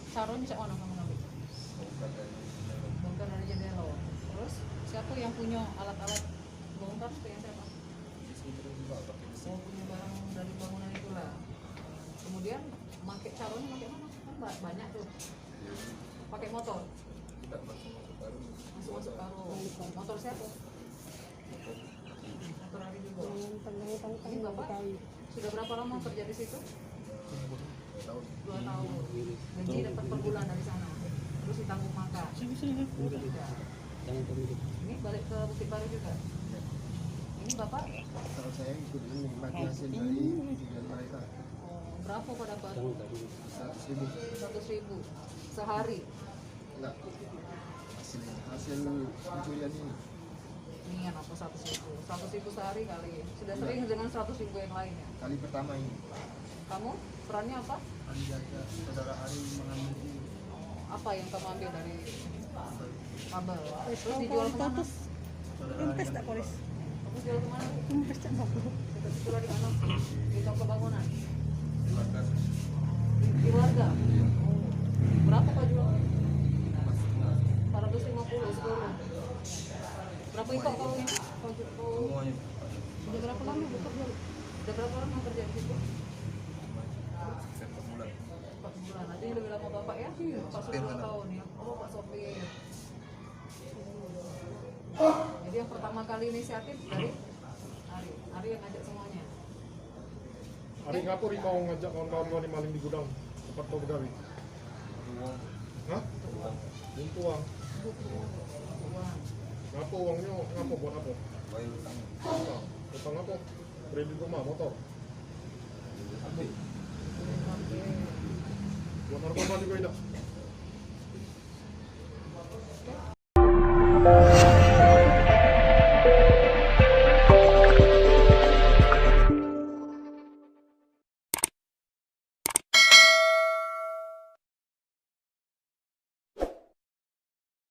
Saron cak ono kamu ngambil. Bongkar dari jendela. Terus siapa yang punya alat-alat bongkar itu yang siapa? Oh, punya barang dari bangunan itulah. Kemudian pakai caranya pakai mana? Kan banyak tuh. Pakai motor. Masuk paruh. Motor siapa? Motor hari juga. Ini Bapak sudah berapa lama kerja di situ? 2 tahun. Gaji dapat per bulan dari sana. Terus ditanggung makan. Tidak. Ini balik ke Bukit Baru juga. Ini Bapak? Kalau saya ikut ini mati hasil dari tujuan mereka. Oh, berapa pada dapat? 100.000. 100.000 sehari. Enggak. Hasil pencurian ini. Ini yang apa 100.000? 100.000 sehari kali. Sudah sering dengan 100.000 yang lainnya. Kali pertama ini. Kamu perannya apa? Kali jaga saudara Ari mengambil ini. Apa yang kamu ambil dari kabel? Terus dijual kemana? Impes tak polis? Kamu jual kemana? Impes tak bagus. Kita jual di mana? Di toko bangunan. Di warga. Oh. Berapa kau jual? 450 seluruh. Berapa ikut kau ini? Semuanya. Sudah berapa lama bekerja? Sudah berapa lama kerja di situ? 4 bulan. Aja yang lebih lama Bapak ya? Bapak sudah 2 tahun ya. Oh, Pak sopir. Jadi yang pertama kali inisiatif dari Ari. Ari yang ngajak semuanya. Hari ngapur kau ngajak kawan-kawan kau di maling di gudang tempat kau begawi? Hah? Untuk uang. Uang. Ngapa uangnya? Ngapa buat apa? Bayar utang. Utang apa? Kredit rumah, motor. Buat narkoba juga tidak?